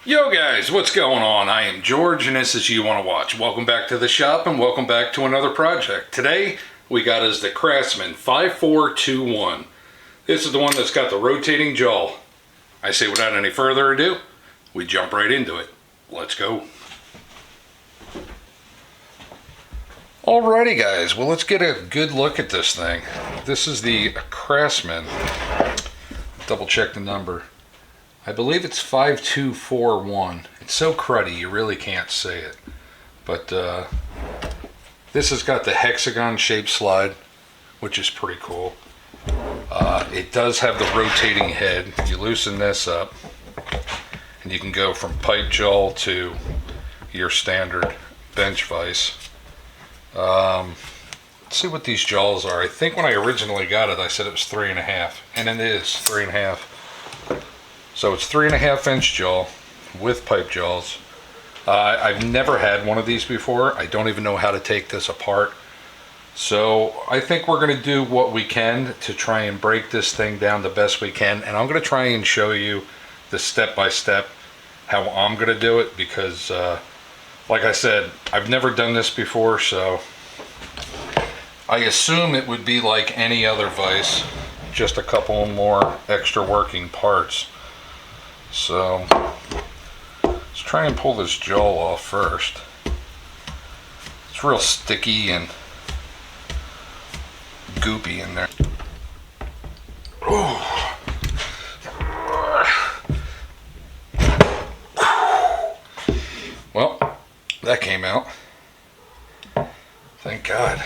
Yo guys, what's going on? I am George and this is You Want to Watch. Welcome back to the shop and welcome back to another project. Today we got us the Craftsman 5421. This is the one that's got the rotating jaw. I say without any further ado, we jump right into it. Let's go. Alrighty guys, well let's get a good look at this thing. This is the Craftsman. Double check the number. I believe it's 5241. It's so cruddy you really can't say it. But this has got the hexagon shaped slide, which is pretty cool. It does have the rotating head. You loosen this up and you can go from pipe jaw to your standard bench vise. Let's see what these jaws are. I think when I originally got it I said it was 3.5, and it is 3.5. So it's 3.5-inch jaw with pipe jaws. I've never had one of these before. I don't even know how to take this apart. So I think we're going to do what we can to try and break this thing down the best we can. And I'm going to try and show you the step-by-step how I'm going to do it. Because like I said, I've never done this before. So I assume it would be like any other vise. Just a couple more extra working parts. So let's try and pull this jaw off first. It's real sticky and goopy in there. Well, that came out. Thank God.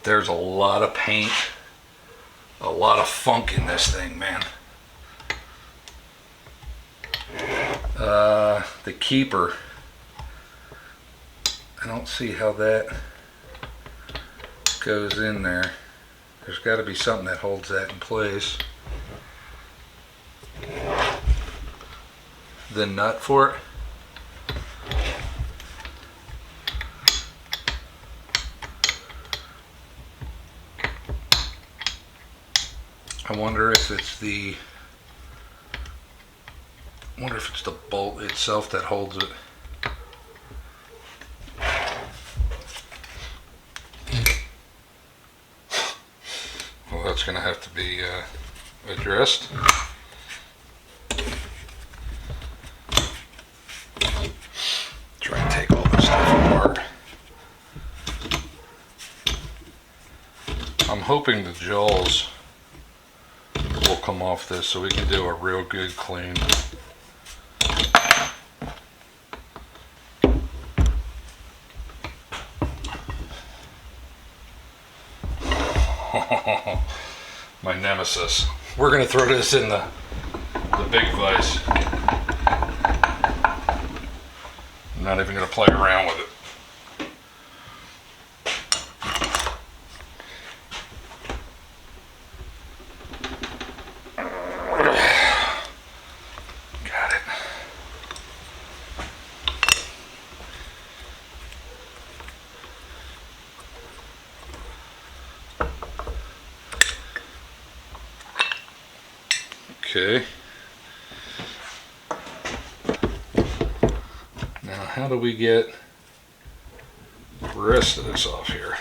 There's a lot of paint, a lot of funk in this thing, man. The keeper, I don't see how that goes in there. There's got to be something that holds that in place. The nut for it. I wonder if it's the bolt itself that holds it. Well, that's going to have to be addressed. Try and take all this stuff apart. I'm hoping the jaws will come off this so we can do a real good clean. My nemesis. We're going to throw this in the big vise. I'm not even going to play around with it. Okay. Now how do we get the rest of this off here?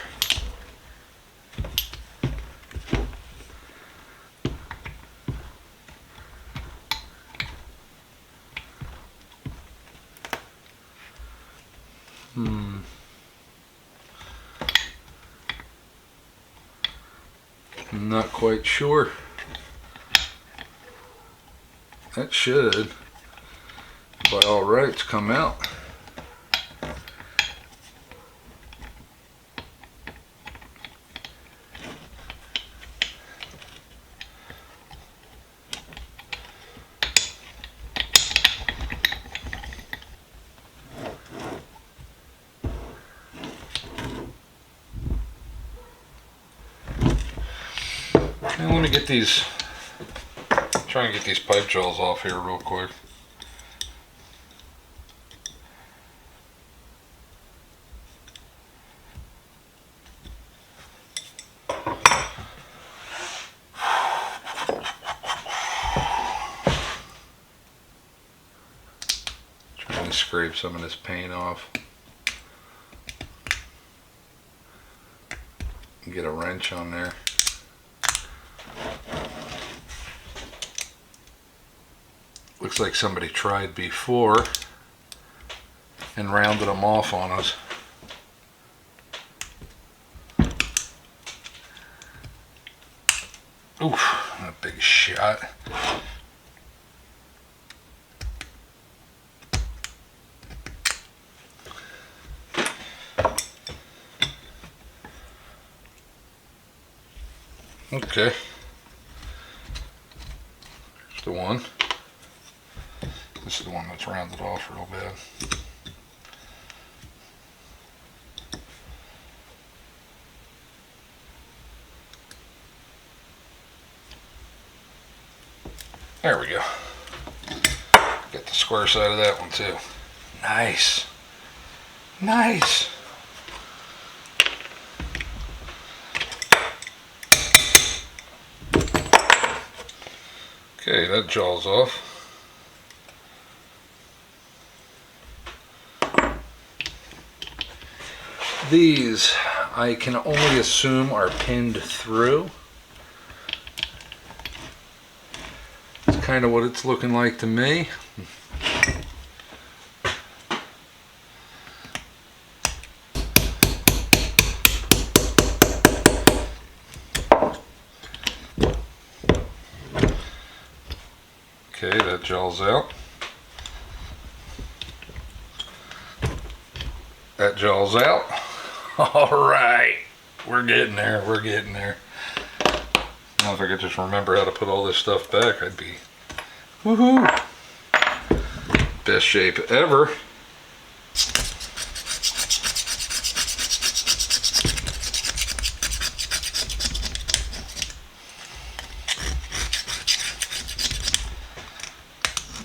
I'm not quite sure. That should, by all rights, come out. And let me get these. Try and get these pipe jaws off here real quick. scrape some of this paint off. Get a wrench on there. Looks like somebody tried before and rounded them off on us. Oof, a big shot. Okay, here's the one. This is the one that's rounded off real bad. There we go. Get the square side of that one too. Nice. Nice. Okay, that jaw's off. These, I can only assume, are pinned through. It's kind of what it's looking like to me. Okay, that jaw's out. That jaw's out. All right, we're getting there. We're getting there. Now, if I could just remember how to put all this stuff back, I'd be woohoo! Best shape ever.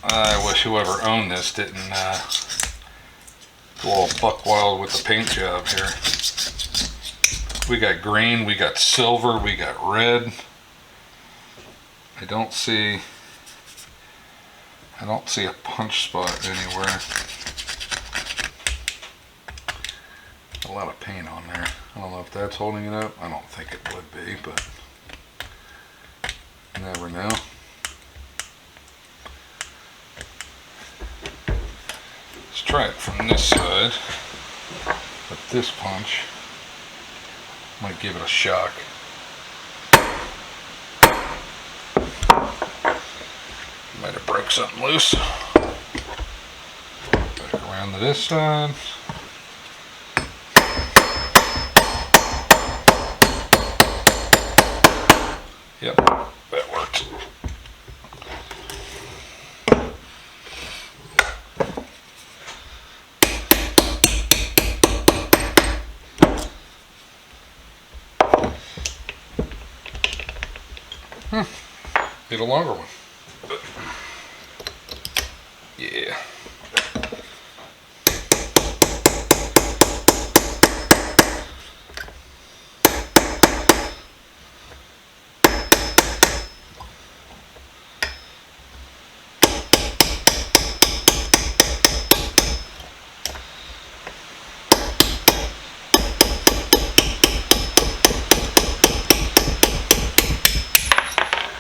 I wish whoever owned this didn't go all buck wild with the paint job here. We got green, we got silver, we got red. I don't see a punch spot anywhere. A lot of paint on there. I don't know if that's holding it up. I don't think it would be, but you never know. Let's try it from this side. But this punch might give it a shock. Might have broke something loose. Back around to this side. Yep, that works. Need a longer one. Yeah.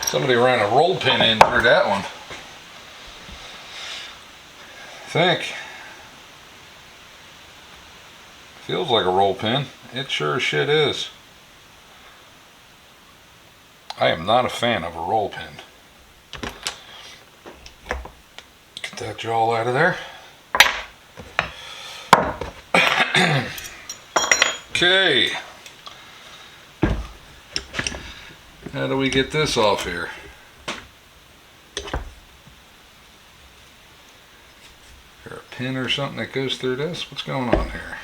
Somebody ran a roll pin in through that one. I think. Feels like a roll pin. It sure as shit is. I am not a fan of a roll pin. Get that jaw out of there. Okay. How do we get this off here? Is there a pin or something that goes through this? What's going on here?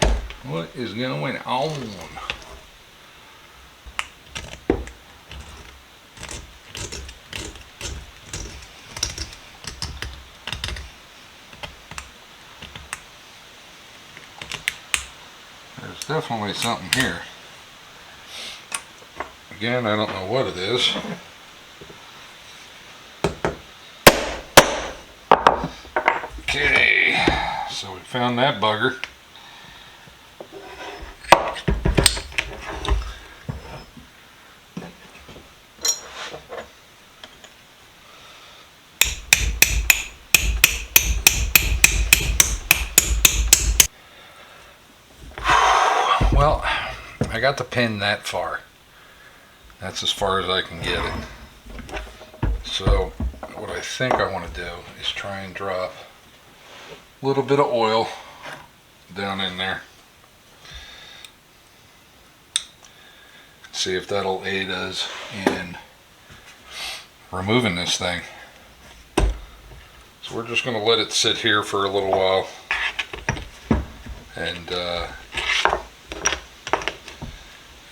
What is going on? There's definitely something here. Again, I don't know what it is. Okay, So we found that bugger. Well, I got the pin that far. That's as far as I can get it. So what I think I want to do is try and drop a little bit of oil down in there. See if that'll aid us in removing this thing. So we're just going to let it sit here for a little while, and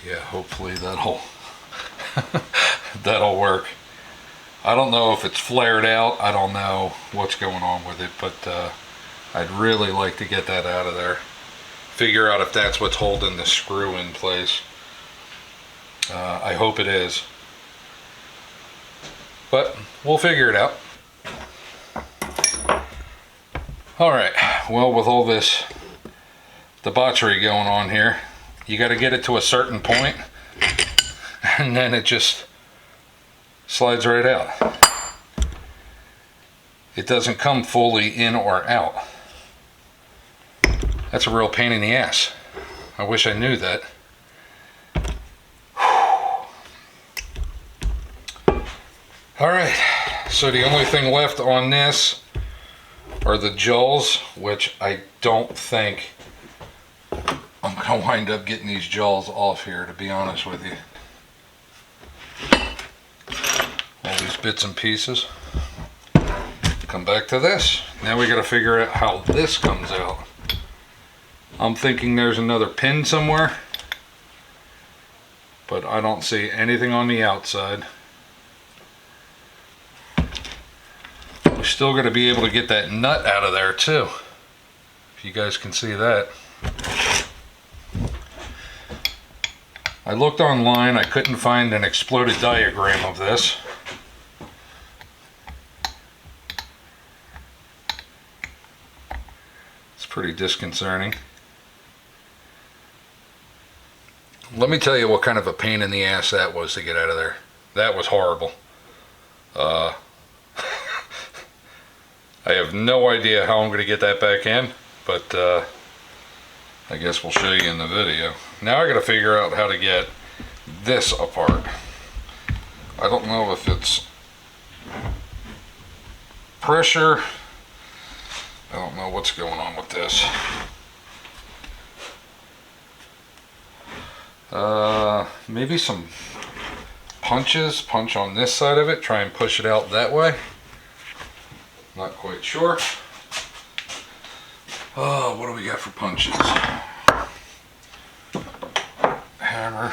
yeah, hopefully that'll that'll work. I don't know if it's flared out. I don't know what's going on with it, but I'd really like to get that out of there. Figure out if that's what's holding the screw in place. I hope it is, but we'll figure it out. All right, well, with all this debauchery going on here, you got to get it to a certain point, and then it just slides right out. It doesn't come fully in or out. That's a real pain in the ass. I wish I knew that. All right, so the only thing left on this are the jawls, which I don't think I'm going to wind up getting these jawls off here, to be honest with you. All these bits and pieces. Come back to this. Now we got to figure out how this comes out. I'm thinking there's another pin somewhere, but I don't see anything on the outside. We're still going to be able to get that nut out of there too, if you guys can see that. I looked online, I couldn't find an exploded diagram of this. It's pretty disconcerting. Let me tell you what kind of a pain in the ass that was to get out of there. That was horrible. I have no idea how I'm going to get that back in, but I guess we'll show you in the video. Now I got to figure out how to get this apart. I don't know if it's pressure. I don't know what's going on with this. Maybe some punches. Punch on this side of it. Try and push it out that way. Not quite sure. Oh, what do we got for punches? Hammer.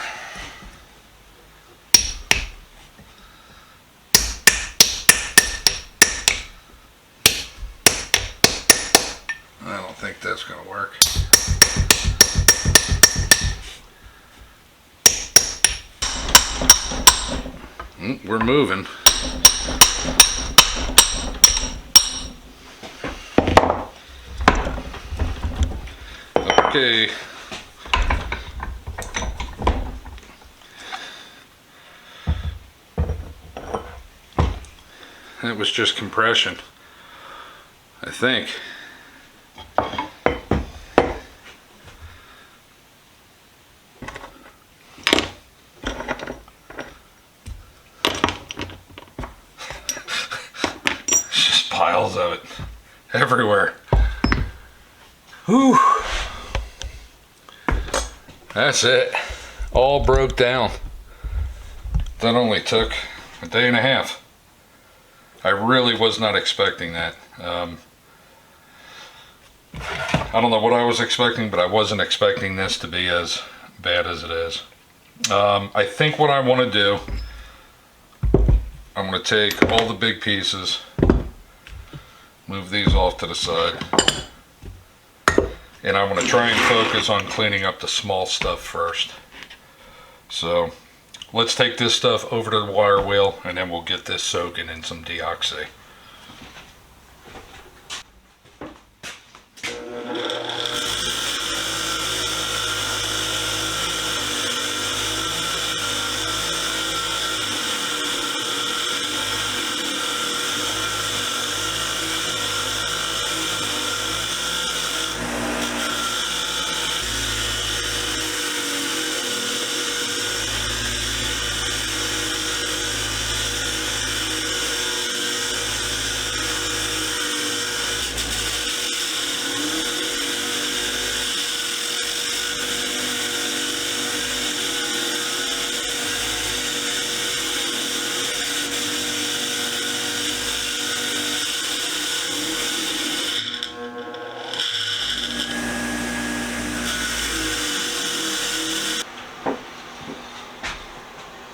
I don't think that's going to work. We're moving. Okay. That was just compression, I think. Just piles of it everywhere. Whew. That's it. All broke down. That only took a day and a half. I really was not expecting that. I don't know what I was expecting, but I wasn't expecting this to be as bad as it is. I think what I want to do, I'm going to take all the big pieces, move these off to the side, and I want to try and focus on cleaning up the small stuff first. So let's take this stuff over to the wire wheel, and then we'll get this soaking in some deoxy.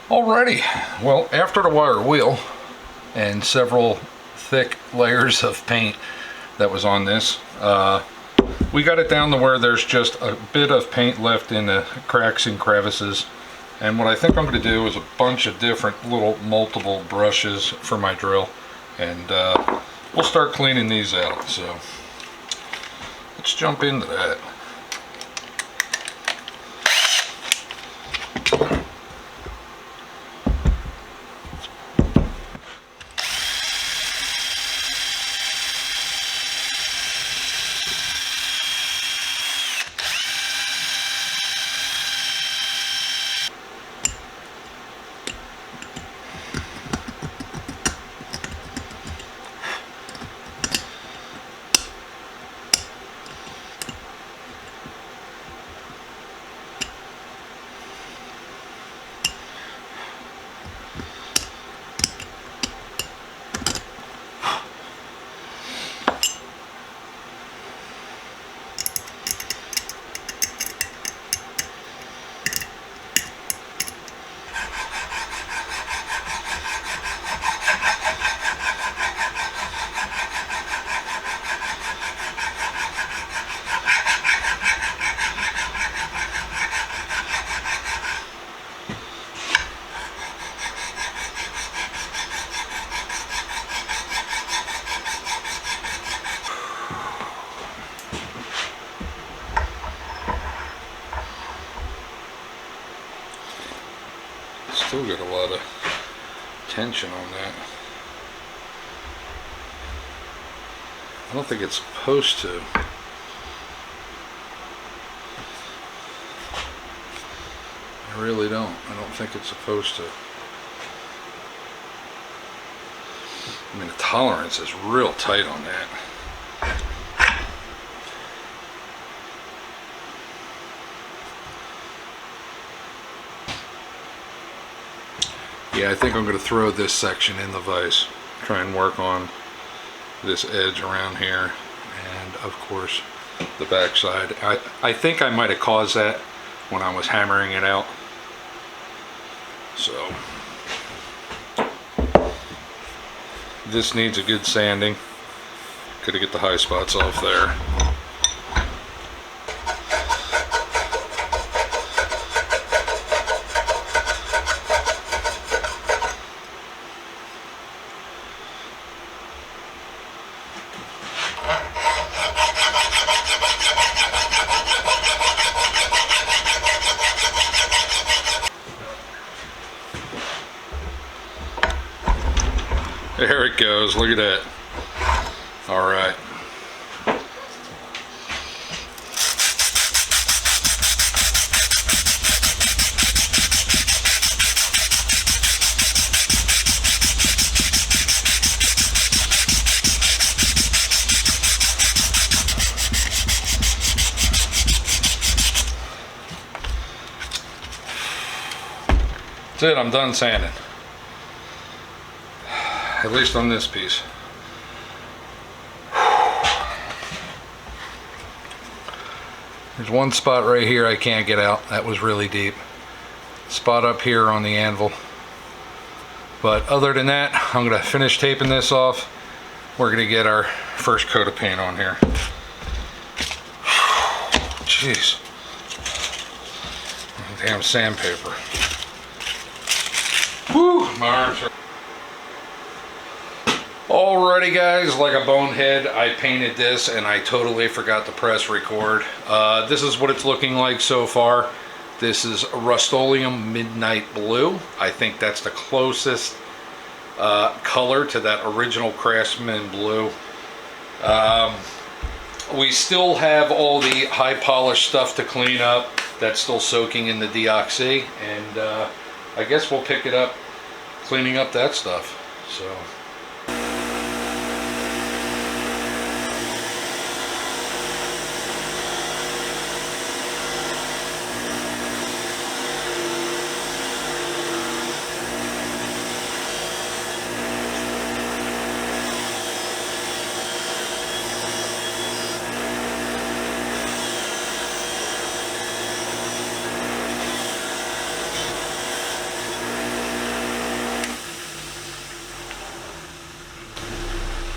Alrighty, well, after the wire wheel and several thick layers of paint that was on this, we got it down to where there's just a bit of paint left in the cracks and crevices. And what I think I'm going to do is a bunch of different little multiple brushes for my drill, and we'll start cleaning these out. So let's jump into that. Still got a lot of tension on that. I don't think it's supposed to. I really don't. I don't think it's supposed to. I mean, the tolerance is real tight on that. Yeah, I think I'm going to throw this section in the vise. Try and work on this edge around here, and of course the back side. I think I might have caused that when I was hammering it out. So this needs a good sanding. Gotta get the high spots off there. There it goes, look at that. All right. That's it, I'm done sanding. At least on this piece. There's one spot right here I can't get out. That was really deep. Spot up here on the anvil. But other than that, I'm gonna finish taping this off. We're gonna get our first coat of paint on here. Jeez. Damn sandpaper. Whew, my arms are... Alrighty guys, like a bonehead, I painted this and I totally forgot to press record. This is what it's looking like so far. This is Rust-Oleum Midnight Blue. I think that's the closest color to that original Craftsman blue. We still have all the high polish stuff to clean up. That's still soaking in the deoxy, and I guess we'll pick it up cleaning up that stuff. So.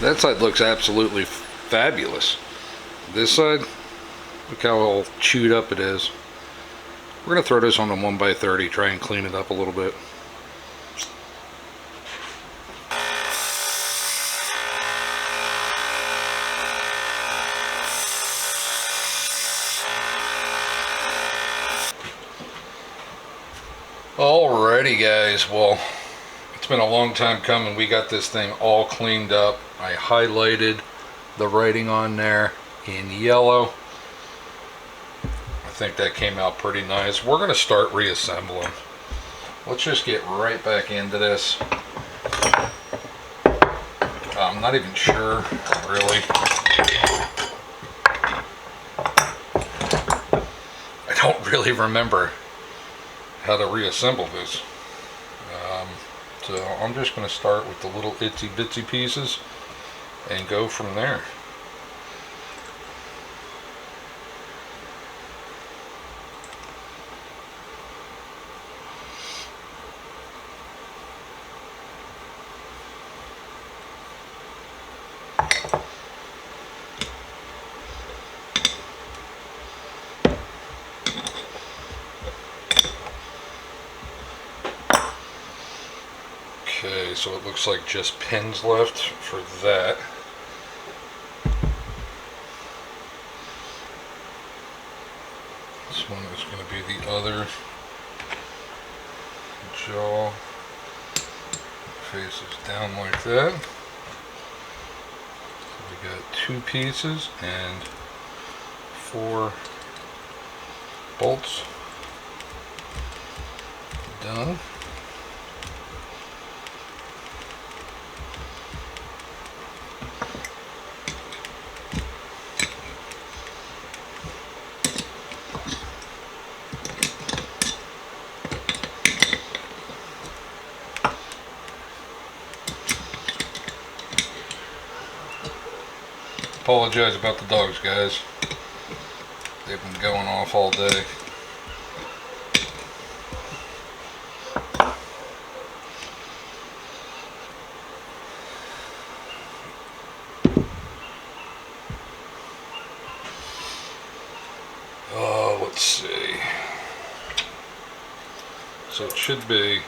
That side looks absolutely fabulous. This side, look how all chewed up it is. We're going to throw this on a 1x30, try and clean it up a little bit. Alrighty guys, well, it's been a long time coming. We got this thing all cleaned up. I highlighted the writing on there in yellow. I think that came out pretty nice. We're going to start reassembling. Let's just get right back into this. I'm not even sure, really. I don't really remember how to reassemble this. So I'm just going to start with the little itsy bitsy pieces and go from there. Okay, so it looks like just pins left for that. This one is going to be the other jaw. Faces down like that. So we got 2 pieces and 4 bolts. Done. Apologize about the dogs, guys. They've been going off all day. Let's see. So it should be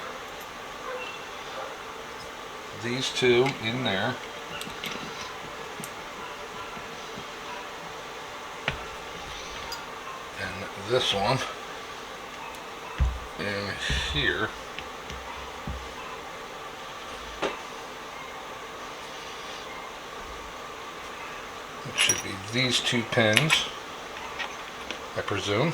these 2 in there. This one in here. It should be these 2 pins, I presume.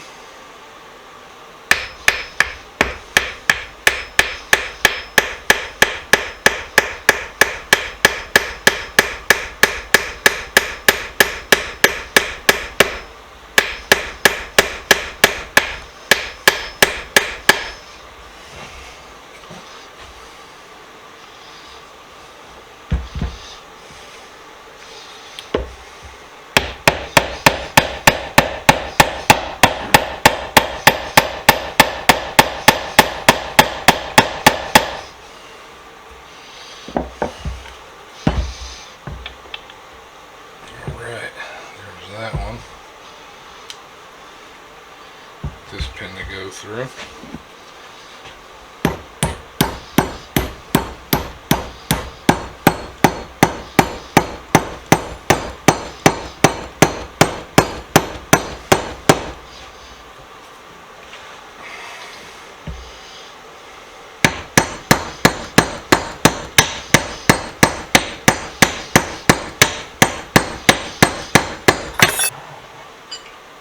This pin to go through.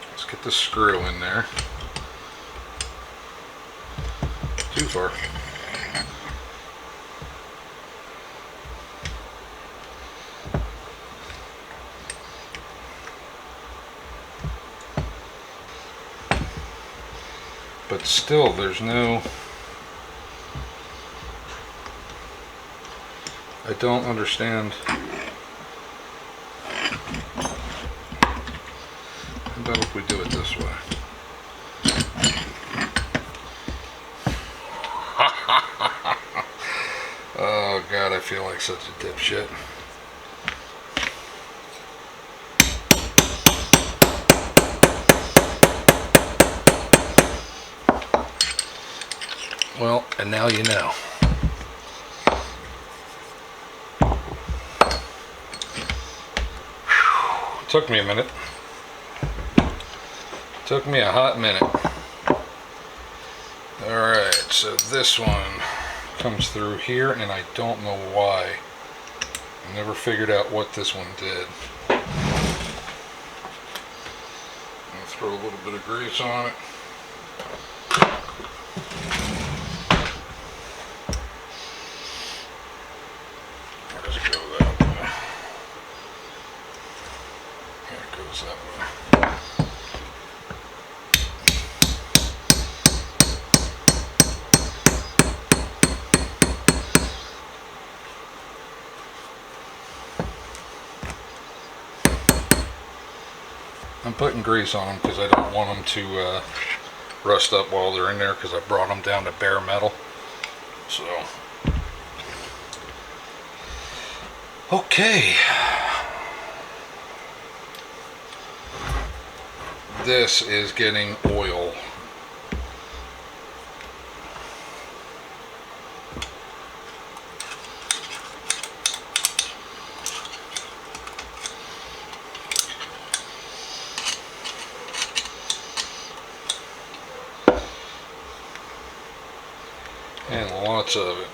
Let's get the screw in there. Too far. But still, there's no... I don't understand. How about if we do it this way? Oh God, I feel like such a dipshit. Well, and now you know. Took me a minute. Took me a hot minute. Alright, so this one comes through here, and I don't know why. I never figured out what this one did. I'm going to throw a little bit of grease on it. Let's go that way. Here it goes that way. I'm putting grease on them because I don't want them to rust up while they're in there, because I brought them down to bare metal. So, okay. This is getting oil. And lots of it.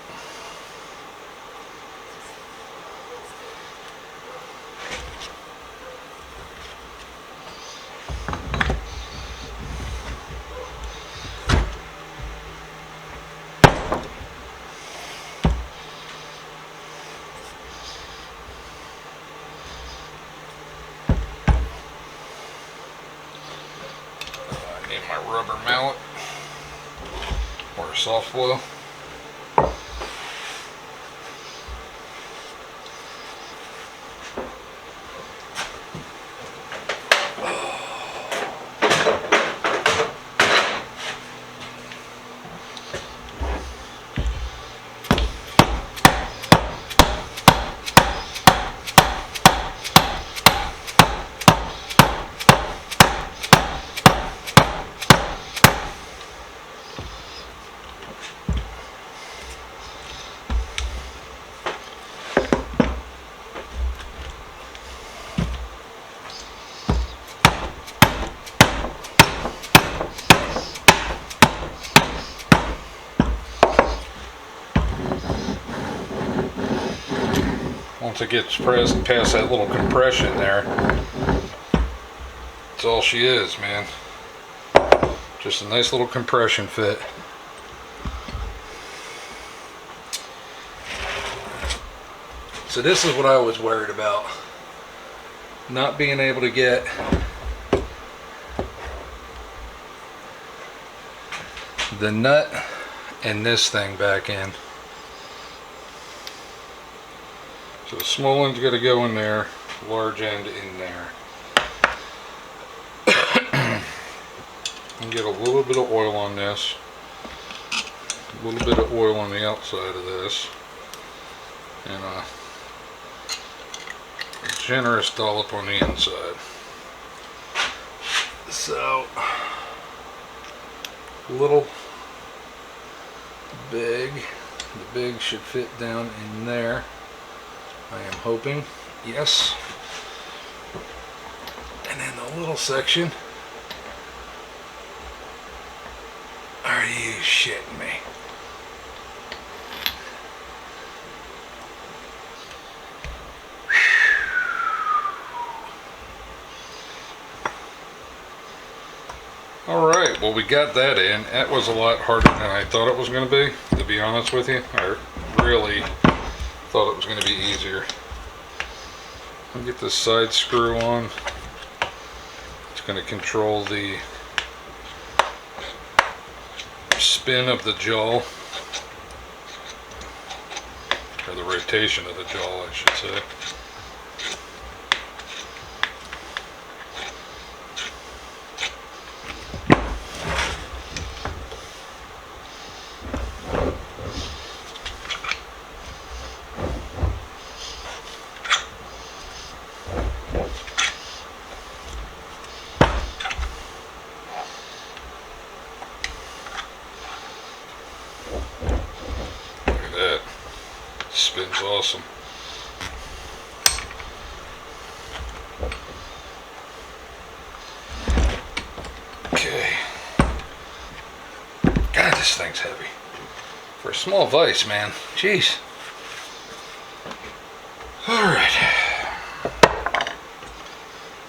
I need my rubber mallet or a soft blow. Once it gets pressed past that little compression there, that's all she is, man. Just a nice little compression fit. So this is what I was worried about. Not being able to get the nut and this thing back in. So the small end's got to go in there, large end in there. And get a little bit of oil on this, a little bit of oil on the outside of this, and a generous dollop on the inside. So, little, big, the big should fit down in there. I am hoping, yes. And then the little section. Are you shitting me? Alright, well, we got that in. That was a lot harder than I thought it was going to be honest with you. I really thought it was going to be easier. I'll get this side screw on. It's going to control the spin of the jaw, or the rotation of the jaw, I should say. Look at that. Spins awesome. Okay. God, this thing's heavy. For a small vise, man. Jeez. Alright.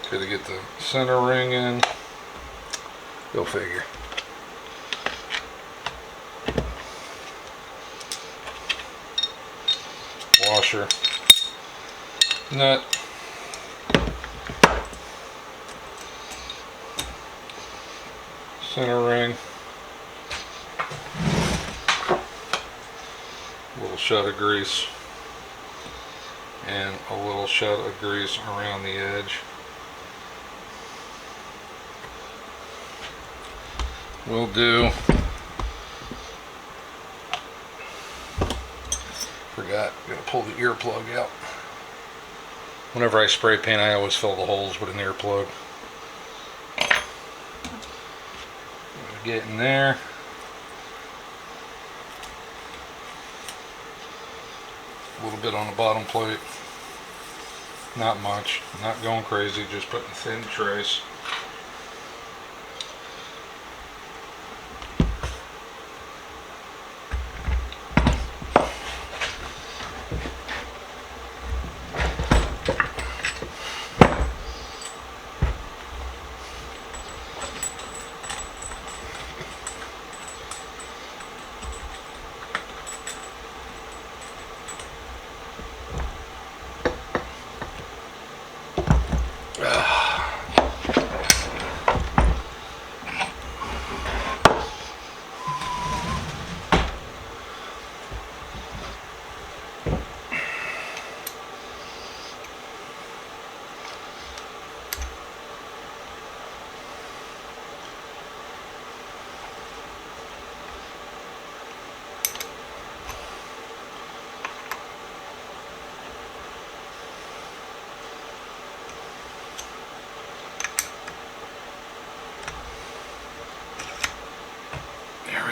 Gotta get the center ring in. Go figure. Washer. Nut. Center ring. A little shot of grease. And a little shot of grease around the edge. Will do. Forgot, gotta pull the earplug out. Whenever I spray paint, I always fill the holes with an earplug. Get in there. A little bit on the bottom plate. Not much. Not going crazy, just putting a thin trace.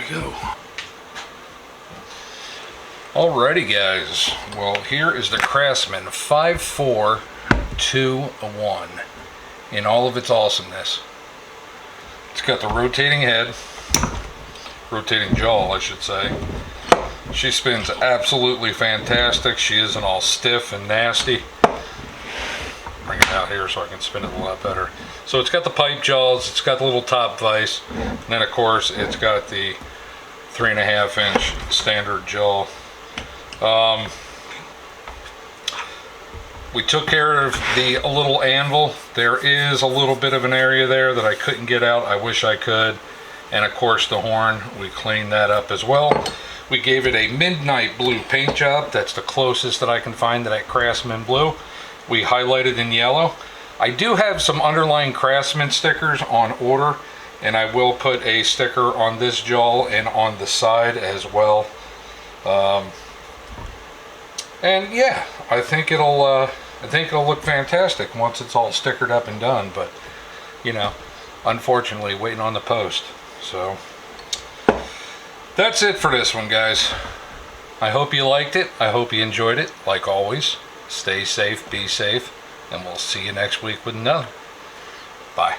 Go. Alrighty guys, well here is the Craftsman 5421 in all of its awesomeness. It's got the rotating head, rotating jaw I should say. She spins absolutely fantastic. She isn't all stiff and nasty. Bring it out here so I can spin it a lot better. So it's got the pipe jaws, it's got the little top vise, and then of course it's got the 3.5 inch standard jaw. We took care of the little anvil. There is a little bit of an area there that I couldn't get out. I wish I could. And of course the horn, we cleaned that up as well. We gave it a midnight blue paint job. That's the closest that I can find to that Craftsman blue. We highlighted in yellow. I do have some underlying Craftsman stickers on order, and I will put a sticker on this jaw and on the side as well. And yeah, I think it'll look fantastic once it's all stickered up and done. But you know, unfortunately, waiting on the post. So that's it for this one, guys. I hope you liked it. I hope you enjoyed it. Like always, stay safe, be safe, and we'll see you next week with another. Bye.